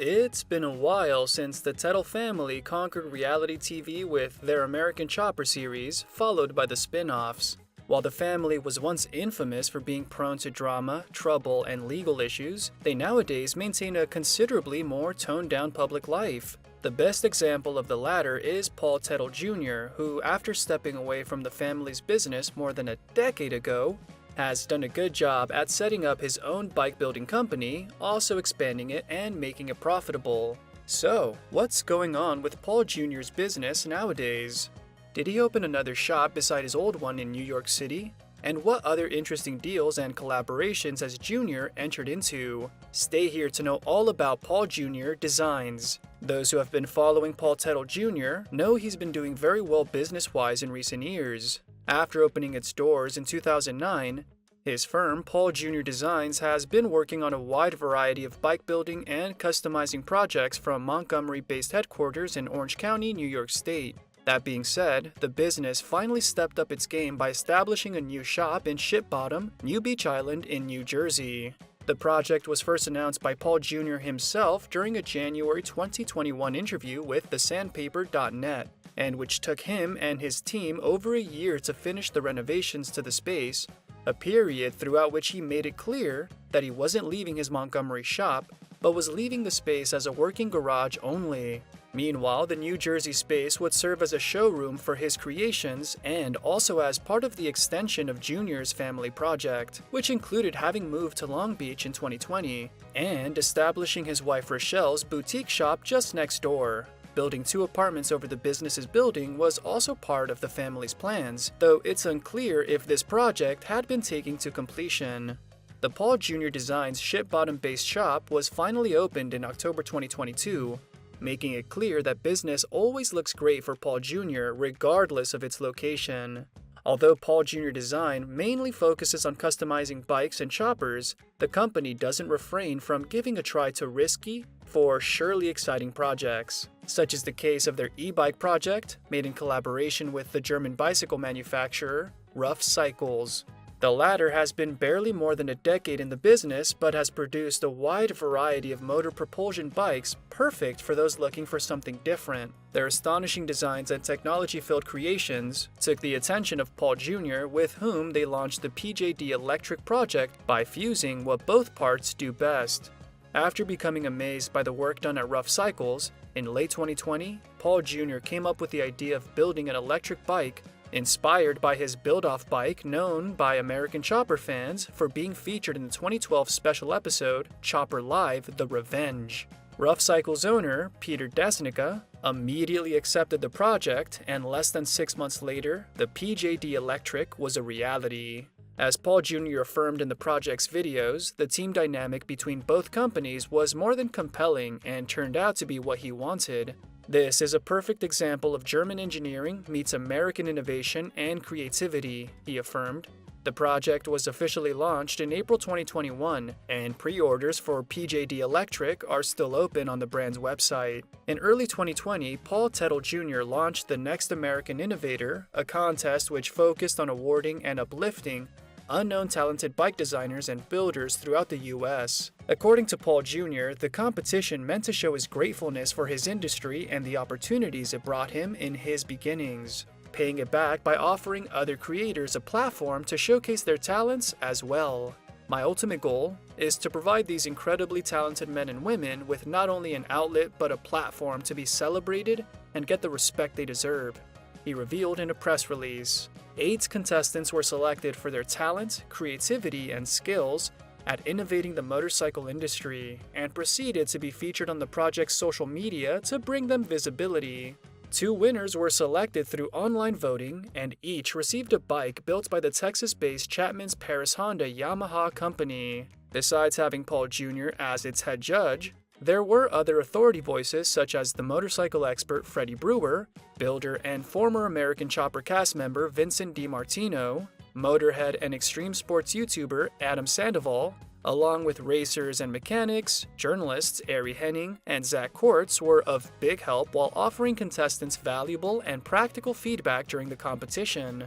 It's been a while since the Teutul family conquered reality TV with their American Chopper series, followed by the spin-offs. While the family was once infamous for being prone to drama, trouble, and legal issues, they nowadays maintain a considerably more toned-down public life. The best example of the latter is Paul Teutul Jr., who, after stepping away from the family's business more than a decade ago, has done a good job at setting up his own bike-building company, also expanding it and making it profitable. So, what's going on with Paul Jr.'s business nowadays? Did he open another shop beside his old one in New York City? And what other interesting deals and collaborations has Jr. entered into? Stay here to know all about Paul Jr. Designs. Those who have been following Paul Teutul Jr. know he's been doing very well business-wise in recent years. After opening its doors in 2009, his firm, Paul Jr. Designs, has been working on a wide variety of bike building and customizing projects from Montgomery-based headquarters in Orange County, New York State. That being said, the business finally stepped up its game by establishing a new shop in Ship Bottom, New Beach Island in New Jersey. The project was first announced by Paul Jr. himself during a January 2021 interview with thesandpaper.net, and which took him and his team over a year to finish the renovations to the space, a period throughout which he made it clear that he wasn't leaving his Montgomery shop, but was leaving the space as a working garage only. Meanwhile, the New Jersey space would serve as a showroom for his creations and also as part of the extension of Jr.'s family project, which included having moved to Long Beach in 2020 and establishing his wife Rochelle's boutique shop just next door. Building 2 apartments over the business's building was also part of the family's plans, though it's unclear if this project had been taken to completion. The Paul Jr. Designs Ship Bottom-based shop was finally opened in October 2022, making it clear that business always looks great for Paul Jr. regardless of its location. Although Paul Jr. Design mainly focuses on customizing bikes and choppers, the company doesn't refrain from giving a try to risky, for surely exciting projects, such as the case of their e-bike project, made in collaboration with the German bicycle manufacturer, Rough Cycles. The latter has been barely more than a decade in the business, but has produced a wide variety of motor propulsion bikes perfect for those looking for something different. Their astonishing designs and technology-filled creations took the attention of Paul Jr., with whom they launched the PJD Electric project by fusing what both parts do best. After becoming amazed by the work done at Rough Cycles, in late 2020, Paul Jr. came up with the idea of building an electric bike inspired by his build-off bike known by American Chopper fans for being featured in the 2012 special episode Chopper Live: The Revenge. Rough Cycles owner, Peter Desnica, immediately accepted the project, and less than 6 months later, the PJD Electric was a reality. As Paul Jr. affirmed in the project's videos, the team dynamic between both companies was more than compelling and turned out to be what he wanted. This is a perfect example of German engineering meets American innovation and creativity, he affirmed. The project was officially launched in April 2021, and pre-orders for PJD Electric are still open on the brand's website. In early 2020, Paul Teutul Jr. launched the Next American Innovator, a contest which focused on awarding and uplifting unknown talented bike designers and builders throughout the US. According to Paul Jr., the competition meant to show his gratefulness for his industry and the opportunities it brought him in his beginnings, paying it back by offering other creators a platform to showcase their talents as well. My ultimate goal is to provide these incredibly talented men and women with not only an outlet but a platform to be celebrated and get the respect they deserve, he revealed in a press release. 8 contestants were selected for their talent, creativity, and skills at innovating the motorcycle industry, and proceeded to be featured on the project's social media to bring them visibility. 2 winners were selected through online voting, and each received a bike built by the Texas-based Chapman's Paris Honda Yamaha company. Besides having Paul Jr. as its head judge, there were other authority voices such as the motorcycle expert Freddie Brewer, builder and former American Chopper cast member Vincent DiMartino, Motorhead and extreme sports YouTuber Adam Sandoval, along with racers and mechanics, journalists Ari Henning and Zach Kortz were of big help while offering contestants valuable and practical feedback during the competition.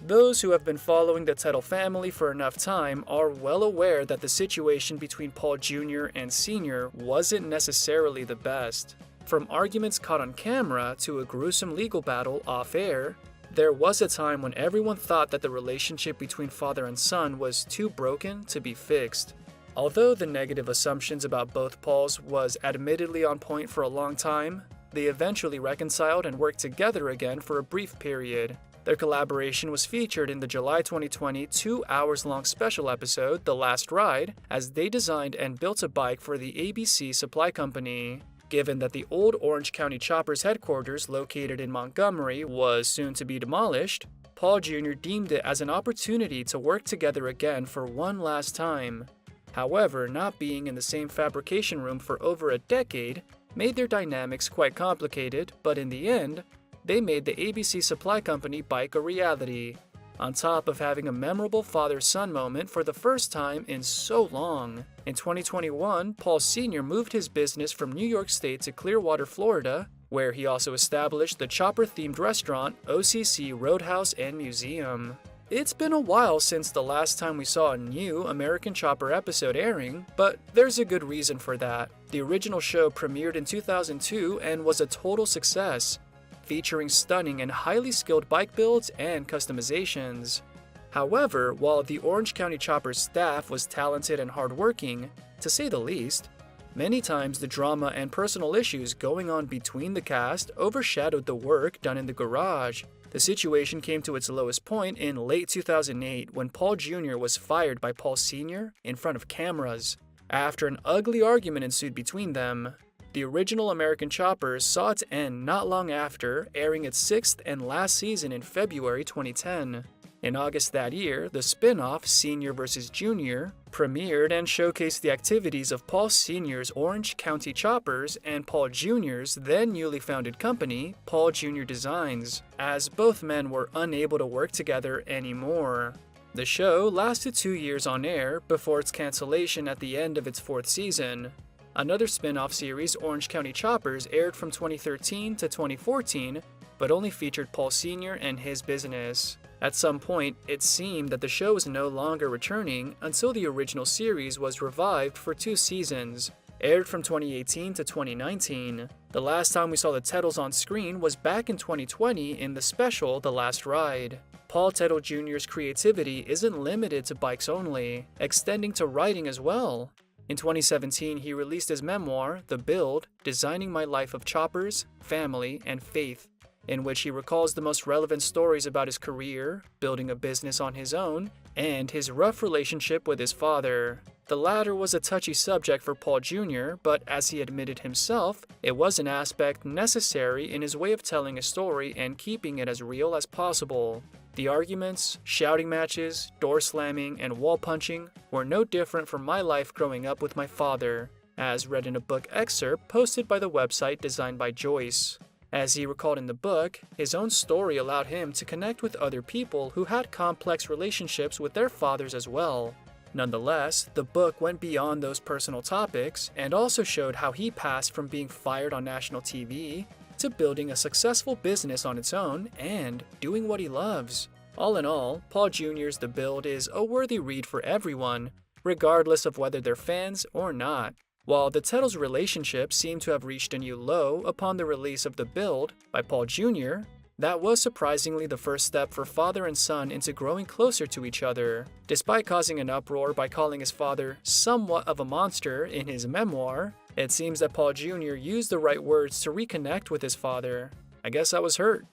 Those who have been following the Teutul family for enough time are well aware that the situation between Paul Jr. and Sr. wasn't necessarily the best. From arguments caught on camera to a gruesome legal battle off-air, there was a time when everyone thought that the relationship between father and son was too broken to be fixed. Although the negative assumptions about both Pauls was admittedly on point for a long time, they eventually reconciled and worked together again for a brief period. Their collaboration was featured in the July 2020 2-hours-long special episode, The Last Ride, as they designed and built a bike for the ABC Supply Company. Given that the old Orange County Choppers headquarters located in Montgomery was soon to be demolished, Paul Jr. deemed it as an opportunity to work together again for one last time. However, not being in the same fabrication room for over a decade made their dynamics quite complicated, but in the end, they made the ABC Supply Company bike a reality, on top of having a memorable father-son moment for the first time in so long. In 2021, Paul Sr. moved his business from New York State to Clearwater, Florida, where he also established the chopper-themed restaurant OCC Roadhouse and Museum. It's been a while since the last time we saw a new American Chopper episode airing, but there's a good reason for that. The original show premiered in 2002 and was a total success, featuring stunning and highly skilled bike builds and customizations. However, while the Orange County Choppers staff was talented and hardworking, to say the least, many times the drama and personal issues going on between the cast overshadowed the work done in the garage. The situation came to its lowest point in late 2008 when Paul Jr. was fired by Paul Sr. in front of cameras, after an ugly argument ensued between them. The original American Choppers saw its end not long after, airing its 6th and last season in February 2010. In August that year, the spin-off Senior vs. Junior premiered and showcased the activities of Paul Sr.'s Orange County Choppers and Paul Jr.'s then newly founded company, Paul Jr. Designs, as both men were unable to work together anymore. The show lasted 2 years on air before its cancellation at the end of its 4th season. Another spin-off series, Orange County Choppers, aired from 2013 to 2014, but only featured Paul Sr. and his business. At some point, it seemed that the show was no longer returning until the original series was revived for 2 seasons, aired from 2018 to 2019. The last time we saw the Teutul's on screen was back in 2020 in the special The Last Ride. Paul Teutul Jr.'s creativity isn't limited to bikes only, extending to writing as well. In 2017, he released his memoir, The Build, Designing My Life of Choppers, Family, and Faith, in which he recalls the most relevant stories about his career, building a business on his own, and his rough relationship with his father. The latter was a touchy subject for Paul Jr., but as he admitted himself, it was an aspect necessary in his way of telling a story and keeping it as real as possible. The arguments, shouting matches, door slamming, and wall punching were no different from my life growing up with my father, as read in a book excerpt posted by the website Designed by Joyce. As he recalled in the book, his own story allowed him to connect with other people who had complex relationships with their fathers as well. Nonetheless, the book went beyond those personal topics and also showed how he passed from being fired on national TV to building a successful business on its own and doing what he loves. All in all, Paul Jr.'s The Build is a worthy read for everyone, regardless of whether they're fans or not. While the Teutul's relationship seemed to have reached a new low upon the release of The Build by Paul Jr., that was surprisingly the first step for father and son into growing closer to each other. Despite causing an uproar by calling his father somewhat of a monster in his memoir, it seems that Paul Jr. used the right words to reconnect with his father. I guess I was hurt.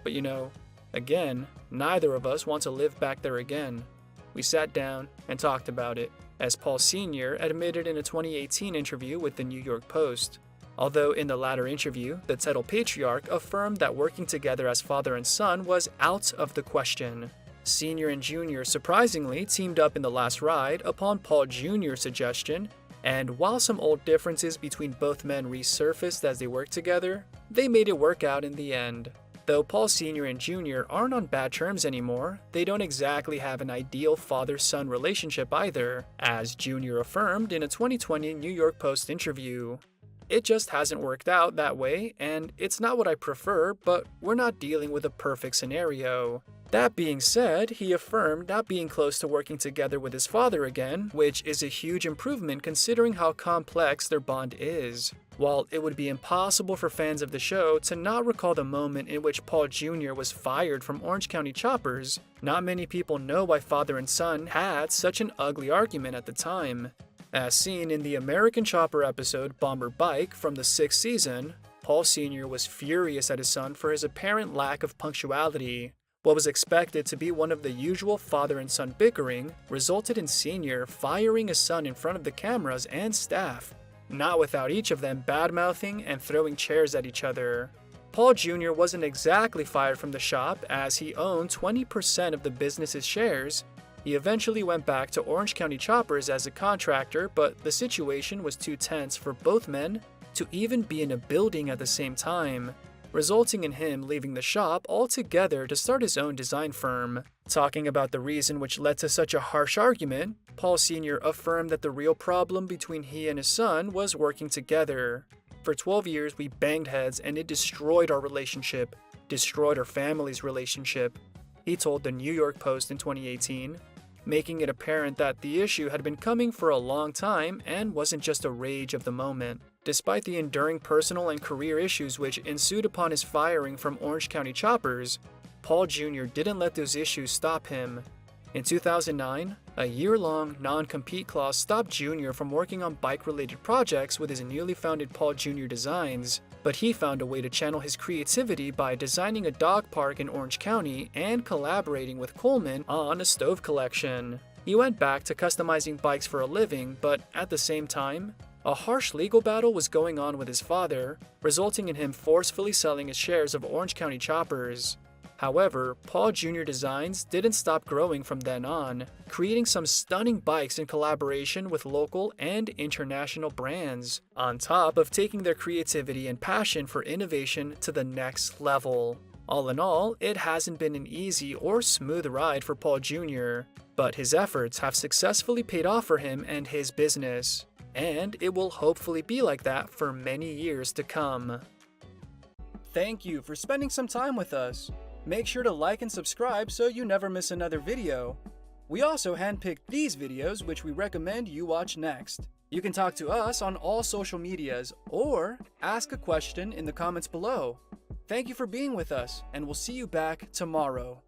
But again, neither of us want to live back there again. We sat down and talked about it, as Paul Sr. admitted in a 2018 interview with the New York Post. Although in the latter interview, the Teutul patriarch affirmed that working together as father and son was out of the question. Sr. and Jr. surprisingly teamed up in The Last Ride upon Paul Jr.'s suggestion, and while some old differences between both men resurfaced as they worked together, they made it work out in the end. Though Paul Sr. and Jr. aren't on bad terms anymore, they don't exactly have an ideal father-son relationship either, as Jr. affirmed in a 2020 New York Post interview. It just hasn't worked out that way, and it's not what I prefer, but we're not dealing with a perfect scenario. That being said, he affirmed not being close to working together with his father again, which is a huge improvement considering how complex their bond is. While it would be impossible for fans of the show to not recall the moment in which Paul Jr. was fired from Orange County Choppers, not many people know why father and son had such an ugly argument at the time. As seen in the American Chopper episode Bomber Bike from the 6th season, Paul Sr. was furious at his son for his apparent lack of punctuality. What was expected to be one of the usual father and son bickering resulted in Sr. firing his son in front of the cameras and staff, not without each of them bad-mouthing and throwing chairs at each other. Paul Jr. wasn't exactly fired from the shop as he owned 20% of the business's shares. He eventually went back to Orange County Choppers as a contractor, but the situation was too tense for both men to even be in a building at the same time, resulting in him leaving the shop altogether to start his own design firm. Talking about the reason which led to such a harsh argument, Paul Sr. affirmed that the real problem between he and his son was working together. For 12 years we banged heads and it destroyed our relationship, destroyed our family's relationship, he told the New York Post in 2018, making it apparent that the issue had been coming for a long time and wasn't just a rage of the moment. Despite the enduring personal and career issues which ensued upon his firing from Orange County Choppers, Paul Jr. didn't let those issues stop him. In 2009, a year-long non-compete clause stopped Jr. from working on bike-related projects with his newly founded Paul Jr. Designs, but he found a way to channel his creativity by designing a dog park in Orange County and collaborating with Coleman on a stove collection. He went back to customizing bikes for a living, but at the same time, a harsh legal battle was going on with his father, resulting in him forcefully selling his shares of Orange County Choppers. However, Paul Jr. Designs didn't stop growing from then on, creating some stunning bikes in collaboration with local and international brands, on top of taking their creativity and passion for innovation to the next level. All in all, it hasn't been an easy or smooth ride for Paul Jr., but his efforts have successfully paid off for him and his business, and it will hopefully be like that for many years to come. Thank you for spending some time with us. Make sure to like and subscribe so you never miss another video. We also handpicked these videos which we recommend you watch next. You can talk to us on all social medias or ask a question in the comments below. Thank you for being with us, and we'll see you back tomorrow.